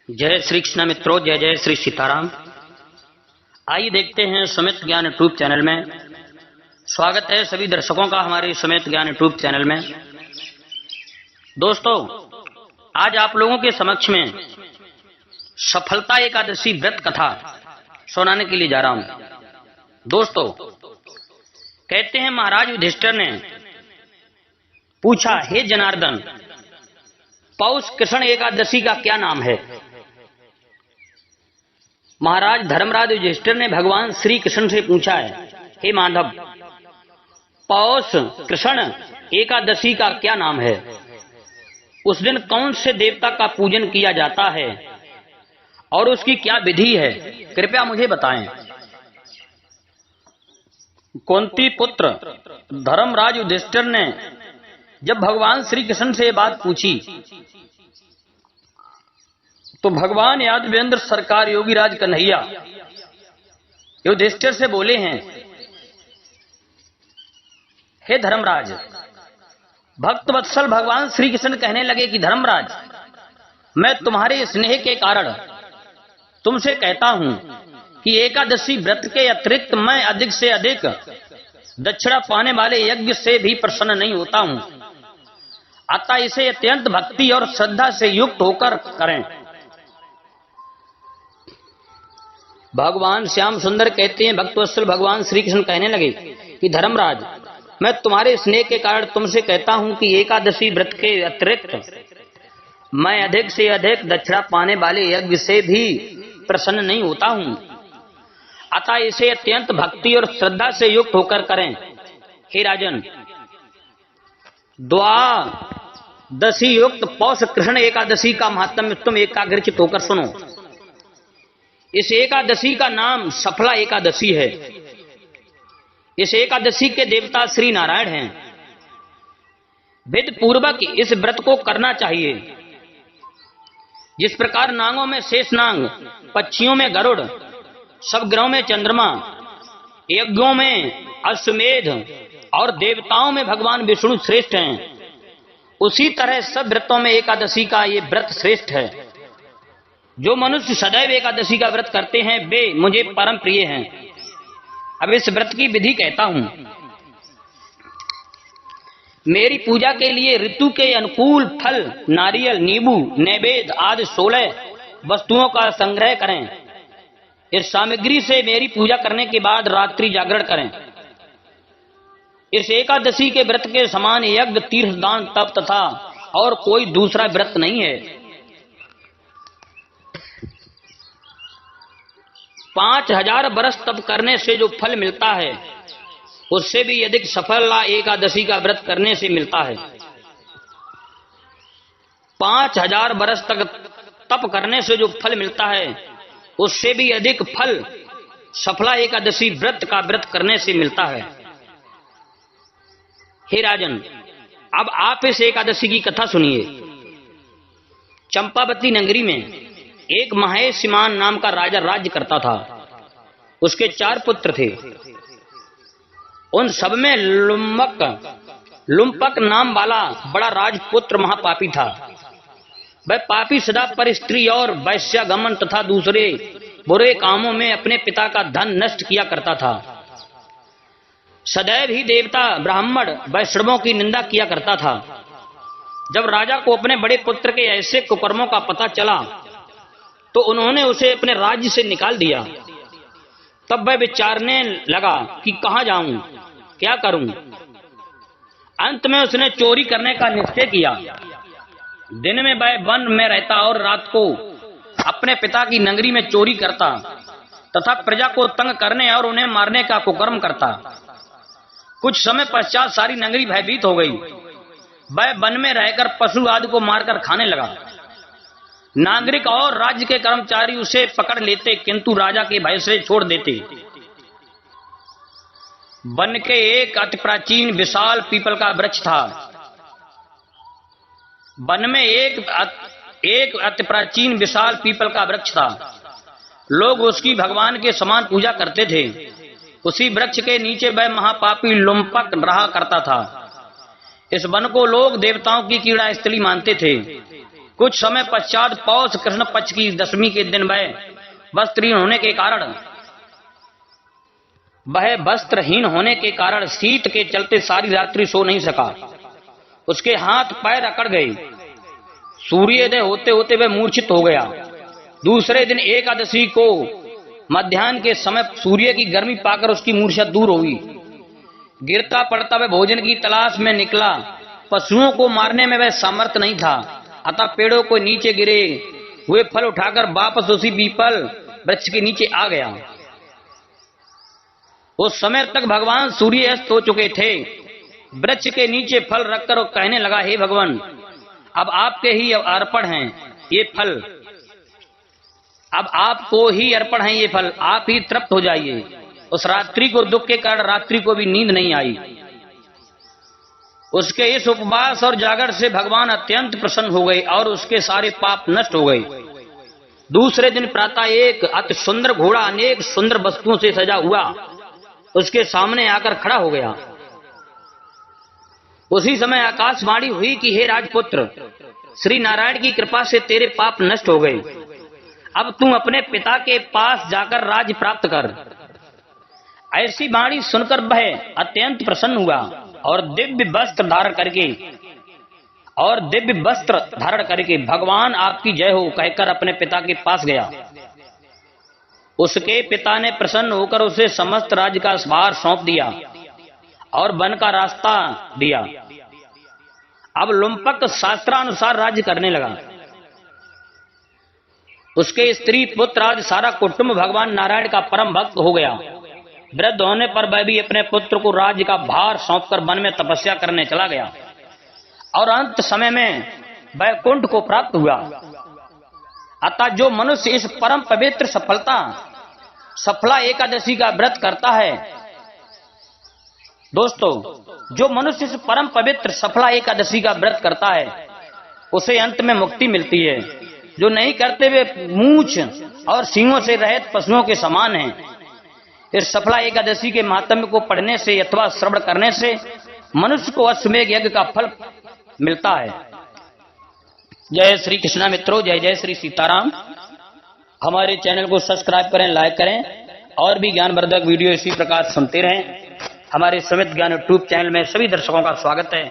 जय श्री कृष्ण मित्रों, जय जय श्री सीताराम। आइए देखते हैं सुमित ज्ञान यूट्यूब चैनल में। स्वागत है सभी दर्शकों का हमारे सुमित ज्ञान यूट्यूब चैनल में। दोस्तों, आज आप लोगों के समक्ष में सफलता एकादशी व्रत कथा सुनाने के लिए जा रहा हूं। दोस्तों, कहते हैं महाराज युधिष्ठिर ने पूछा, हे जनार्दन, पौष कृष्ण एकादशी का क्या नाम है? महाराज धर्मराज युधिष्ठिर ने भगवान श्री कृष्ण से पूछा है, हे माधव, पौष कृष्ण एकादशी का क्या नाम है? उस दिन कौन से देवता का पूजन किया जाता है और उसकी क्या विधि है, कृपया मुझे बताएं। कुंती पुत्र धर्मराज युधिष्ठिर ने जब भगवान श्री कृष्ण से बात पूछी तो भगवान यादवेंद्र सरकार योगीराज कन्हैया युधिष्ठिर से बोले हैं, हे धर्मराज, भक्त वत्सल भगवान श्री कृष्ण कहने लगे कि धर्मराज, मैं तुम्हारे स्नेह के कारण तुमसे कहता हूं कि एकादशी व्रत के अतिरिक्त मैं अधिक से अधिक दक्षिणा पाने वाले यज्ञ से भी प्रसन्न नहीं होता हूं। अतः इसे अत्यंत भक्ति और श्रद्धा से युक्त होकर करें। भगवान श्याम सुंदर कहते हैं, भक्तवत्सल भगवान श्री कृष्ण कहने लगे कि धर्मराज, मैं तुम्हारे स्नेह के कारण तुमसे कहता हूं कि एकादशी व्रत के अतिरिक्त मैं अधिक से अधिक दक्षिणा पाने वाले यज्ञ से भी प्रसन्न नहीं होता हूं। अतः इसे अत्यंत भक्ति और श्रद्धा से युक्त होकर करें। हे राजन, द्वादशी युक्त पौष कृष्ण एकादशी का महात्म्य तुम एकाग्रचित होकर सुनो। इस एकादशी का नाम सफला एकादशी है। इस एकादशी के देवता श्री नारायण हैं। विधि पूर्वक इस व्रत को करना चाहिए। जिस प्रकार नांगों में शेषनांग, पक्षियों में गरुड़, सब ग्रहों में चंद्रमा, यज्ञों में अश्वमेध और देवताओं में भगवान विष्णु श्रेष्ठ हैं, उसी तरह सब व्रतों में एकादशी का ये व्रत श्रेष्ठ है। जो मनुष्य सदैव एकादशी का व्रत करते हैं वे मुझे परम प्रिय हैं। अब इस व्रत की विधि कहता हूं। मेरी पूजा के लिए ऋतु के अनुकूल फल, नारियल, नींबू, नैवेद्य आदि 16 वस्तुओं का संग्रह करें। इस सामग्री से मेरी पूजा करने के बाद रात्रि जागरण करें। इस एकादशी के व्रत के समान यज्ञ, तीर्थ, दान, तप तथा और कोई दूसरा व्रत नहीं है। 5000 बरस तप करने से जो फल मिलता है उससे भी अधिक सफल एकादशी का व्रत करने से मिलता है। 5000 बरस तक तप करने से जो फल मिलता है उससे भी अधिक फल सफला एकादशी व्रत का व्रत करने से मिलता है। हे राजन, अब आप इस एकादशी की कथा सुनिए। चंपावती नगरी में एक महेशिमान नाम का राजा राज्य करता था। उसके 4 पुत्र थे। उन सब में लुम्पक नाम वाला बड़ा राजपुत्र महापापी था। वह पापी सदा पर स्त्री और वैश्यागमन तथा दूसरे बुरे कामों में अपने पिता का धन नष्ट किया करता था। सदैव ही देवता, ब्राह्मण, वैष्णवों की निंदा किया करता था। जब राजा को अपने बड़े पुत्र के ऐसे कुकर्मों का पता चला तो उन्होंने उसे अपने राज्य से निकाल दिया। तब वह विचारने लगा कि कहां जाऊं, क्या करूं। अंत में उसने चोरी करने का निश्चय किया। दिन में वह वन में रहता और रात को अपने पिता की नगरी में चोरी करता तथा प्रजा को तंग करने और उन्हें मारने का कुकर्म करता। कुछ समय पश्चात सारी नगरी भयभीत हो गई। वह वन में रहकर पशु आदि को मारकर खाने लगा। नागरिक और राज्य के कर्मचारी उसे पकड़ लेते किंतु राजा के भय से छोड़ देते। वन के एक अति प्राचीन विशाल पीपल का वृक्ष था। वन में एक अति प्राचीन विशाल पीपल का वृक्ष था। लोग उसकी भगवान के समान पूजा करते थे। उसी वृक्ष के नीचे वह महापापी लुम्पक रहा करता था। इस वन को लोग देवताओं की कीड़ा स्थली मानते थे। कुछ समय पश्चात पौष कृष्ण पक्ष की दशमी के दिन वह वस्त्रहीन होने के कारण शीत के चलते सारी रात्रि सो नहीं सका। उसके हाथ पैर अकड़ गए। सूर्योदय होते होते वह मूर्छित हो गया। दूसरे दिन एकादशी को मध्याह्न के समय सूर्य की गर्मी पाकर उसकी मूर्छा दूर हुई। गिरता पड़ता वह भोजन की तलाश में निकला। पशुओं को मारने में वह समर्थ नहीं था, अतः पेड़ों को नीचे गिरे हुए फल उठाकर वापस उसी पीपल वृक्ष के नीचे आ गया। उस समय तक भगवान सूर्य अस्त हो चुके थे। वृक्ष के नीचे फल रखकर वो कहने लगा, हे भगवान, अब आपके ही अर्पण हैं ये फल, अब आपको ही अर्पण है ये फल, आप ही तृप्त हो जाइए। उस रात्रि को दुख के कारण रात्रि को भी नींद नहीं आई। उसके इस उपवास और जागर से भगवान अत्यंत प्रसन्न हो गए और उसके सारे पाप नष्ट हो गए। दूसरे दिन प्रातः एक अति सुंदर घोड़ा अनेक सुंदर वस्तुओं से सजा हुआ उसके सामने आकर खड़ा हो गया। उसी समय आकाशवाणी हुई कि हे राजपुत्र, श्री नारायण की कृपा से तेरे पाप नष्ट हो गए। अब तू अपने पिता के पास जाकर राज्य प्राप्त कर। ऐसी वाणी सुनकर वह अत्यंत प्रसन्न हुआ और दिव्य वस्त्र धारण करके भगवान आपकी जय हो कहकर अपने पिता के पास गया। उसके पिता ने प्रसन्न होकर उसे समस्त राज्य का भार सौंप दिया और वन का रास्ता दिया। अब लुम्पक शास्त्रानुसार राज्य करने लगा। उसके स्त्री पुत्र आदि सारा कुटुंब भगवान नारायण का परम भक्त हो गया। वृद्ध होने पर वह भी अपने पुत्र को राज्य का भार सौंपकर वन में तपस्या करने चला गया और अंत समय में वैकुंठ को प्राप्त हुआ। अतः जो मनुष्य इस परम पवित्र सफला एकादशी का व्रत करता है, दोस्तों, जो मनुष्य इस परम पवित्र सफला एकादशी का व्रत करता है उसे अंत में मुक्ति मिलती है। जो नहीं करते वे मूंछ और सींगों से रहित पशुओं के समान हैं। इस सफला एकादशी के महात्म्य को पढ़ने से अथवा श्रवण करने से मनुष्य को अश्वमेध यज्ञ का फल मिलता है। जय श्री कृष्णा मित्रों, जय जय श्री सीताराम। हमारे चैनल को सब्सक्राइब करें, लाइक करें और भी ज्ञानवर्धक वीडियो इसी प्रकार सुनते रहें। हमारे सुमित ज्ञान यूट्यूब चैनल में सभी दर्शकों का स्वागत है।